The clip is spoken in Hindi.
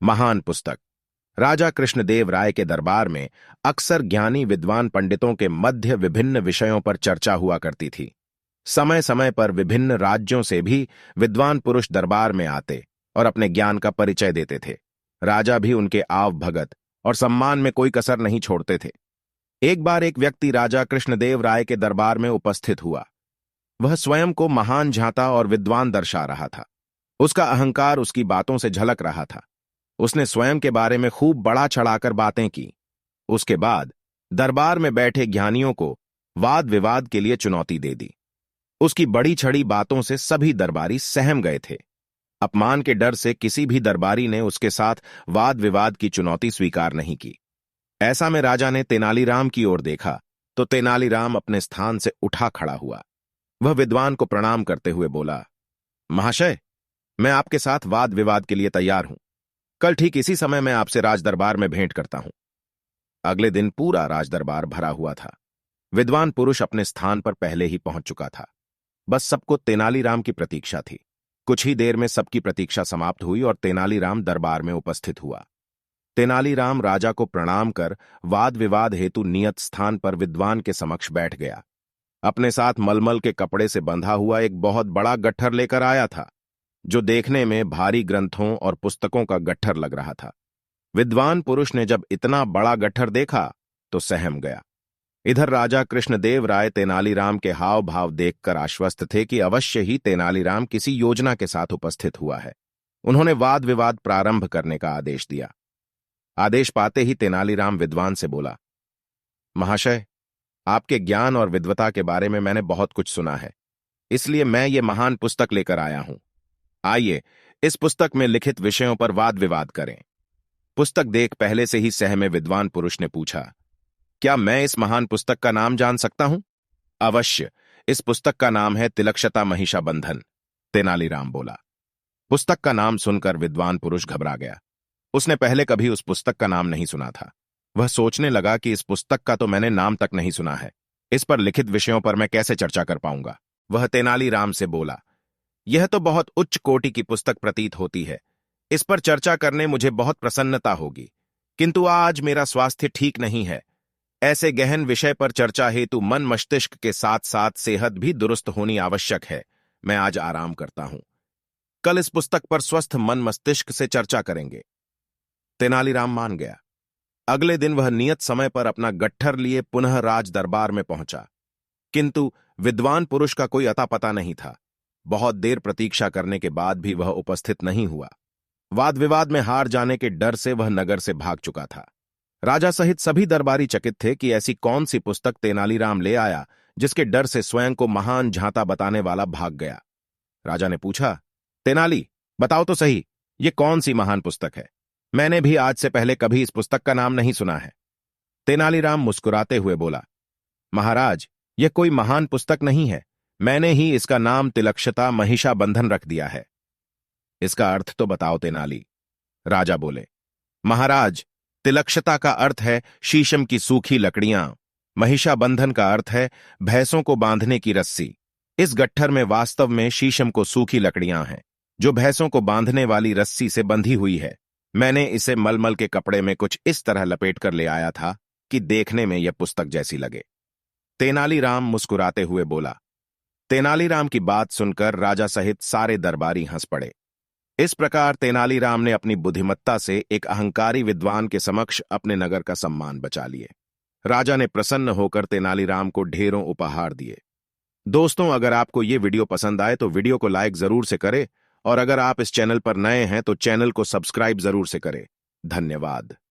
महान पुस्तक। राजा कृष्णदेव राय के दरबार में अक्सर ज्ञानी विद्वान पंडितों के मध्य विभिन्न विषयों पर चर्चा हुआ करती थी। समय समय पर विभिन्न राज्यों से भी विद्वान पुरुष दरबार में आते और अपने ज्ञान का परिचय देते थे। राजा भी उनके आव भगत और सम्मान में कोई कसर नहीं छोड़ते थे। एक बार एक व्यक्ति राजा कृष्णदेव राय के दरबार में उपस्थित हुआ। वह स्वयं को महान झांता और विद्वान दर्शा रहा था। उसका अहंकार उसकी बातों से झलक रहा था। उसने स्वयं के बारे में खूब बढ़ा चढ़ाकर बातें की। उसके बाद दरबार में बैठे ज्ञानियों को वाद विवाद के लिए चुनौती दे दी। उसकी बड़ी छड़ी बातों से सभी दरबारी सहम गए थे। अपमान के डर से किसी भी दरबारी ने उसके साथ वाद विवाद की चुनौती स्वीकार नहीं की। ऐसा में राजा ने तेनालीराम की ओर देखा तो तेनालीराम अपने स्थान से उठा खड़ा हुआ। वह विद्वान को प्रणाम करते हुए बोला, महाशय, मैं आपके साथ वाद विवाद के लिए तैयार हूं। कल ठीक इसी समय मैं आपसे राजदरबार में भेंट करता हूं। अगले दिन पूरा राजदरबार भरा हुआ था। विद्वान पुरुष अपने स्थान पर पहले ही पहुंच चुका था। बस सबको तेनालीराम की प्रतीक्षा थी। कुछ ही देर में सबकी प्रतीक्षा समाप्त हुई और तेनालीराम दरबार में उपस्थित हुआ। तेनालीराम राजा को प्रणाम कर वाद विवाद हेतु नियत स्थान पर विद्वान के समक्ष बैठ गया। अपने साथ मलमल के कपड़े से बंधा हुआ एक बहुत बड़ा गट्ठर लेकर आया था, जो देखने में भारी ग्रंथों और पुस्तकों का गट्ठर लग रहा था। विद्वान पुरुष ने जब इतना बड़ा गट्ठर देखा तो सहम गया। इधर राजा कृष्णदेव राय तेनालीराम के हाव भाव देखकर आश्वस्त थे कि अवश्य ही तेनालीराम किसी योजना के साथ उपस्थित हुआ है। उन्होंने वाद विवाद प्रारंभ करने का आदेश दिया। आदेश पाते ही तेनालीराम विद्वान से बोला, महाशय, आपके ज्ञान और विद्वता के बारे में मैंने बहुत कुछ सुना है, इसलिए मैं ये महान पुस्तक लेकर आया हूं। आइए इस पुस्तक में लिखित विषयों पर वाद विवाद करें। पुस्तक देख पहले से ही सहमे विद्वान पुरुष ने पूछा, क्या मैं इस महान पुस्तक का नाम जान सकता हूं? अवश्य, इस पुस्तक का नाम है तिलक्षता महिषाबंधन, तेनालीराम बोला। पुस्तक का नाम सुनकर विद्वान पुरुष घबरा गया। उसने पहले कभी उस पुस्तक का नाम नहीं सुना था। वह सोचने लगा कि इस पुस्तक का तो मैंने नाम तक नहीं सुना है, इस पर लिखित विषयों पर मैं कैसे चर्चा कर पाऊंगा। वह तेनालीराम से बोला, यह तो बहुत उच्च कोटि की पुस्तक प्रतीत होती है। इस पर चर्चा करने मुझे बहुत प्रसन्नता होगी, किंतु आज मेरा स्वास्थ्य ठीक नहीं है। ऐसे गहन विषय पर चर्चा हेतु मन मस्तिष्क के साथ साथ सेहत भी दुरुस्त होनी आवश्यक है। मैं आज आराम करता हूं। कल इस पुस्तक पर स्वस्थ मन मस्तिष्क से चर्चा करेंगे। तेनालीराम मान गया। अगले दिन वह नियत समय पर अपना गट्ठर लिए पुनः राज दरबार में पहुंचा, किंतु विद्वान पुरुष का कोई अता पता नहीं था। बहुत देर प्रतीक्षा करने के बाद भी वह उपस्थित नहीं हुआ। वाद विवाद में हार जाने के डर से वह नगर से भाग चुका था। राजा सहित सभी दरबारी चकित थे कि ऐसी कौन सी पुस्तक तेनालीराम ले आया जिसके डर से स्वयं को महान झांता बताने वाला भाग गया। राजा ने पूछा, तेनाली, बताओ तो सही, ये कौन सी महान पुस्तक है? मैंने भी आज से पहले कभी इस पुस्तक का नाम नहीं सुना है। तेनालीराम मुस्कुराते हुए बोला, महाराज, यह कोई महान पुस्तक नहीं है। मैंने ही इसका नाम तिलक्षता महिषाबंधन रख दिया है। इसका अर्थ तो बताओ तेनाली, राजा बोले। महाराज, तिलक्षता का अर्थ है शीशम की सूखी लकड़ियां, महिषाबंधन का अर्थ है भैंसों को बांधने की रस्सी। इस गट्ठर में वास्तव में शीशम को सूखी लकड़ियां हैं, जो भैंसों को बांधने वाली रस्सी से बंधी हुई है। मैंने इसे मलमल के कपड़े में कुछ इस तरह लपेट कर ले आया था कि देखने में यह पुस्तक जैसी लगे। तेनालीराम मुस्कुराते हुए बोला। तेनालीराम की बात सुनकर राजा सहित सारे दरबारी हंस पड़े। इस प्रकार तेनालीराम ने अपनी बुद्धिमत्ता से एक अहंकारी विद्वान के समक्ष अपने नगर का सम्मान बचा लिए। राजा ने प्रसन्न होकर तेनालीराम को ढेरों उपहार दिए। दोस्तों, अगर आपको ये वीडियो पसंद आए तो वीडियो को लाइक जरूर से करें, और अगर आप इस चैनल पर नए हैं तो चैनल को सब्सक्राइब जरूर से करें। धन्यवाद।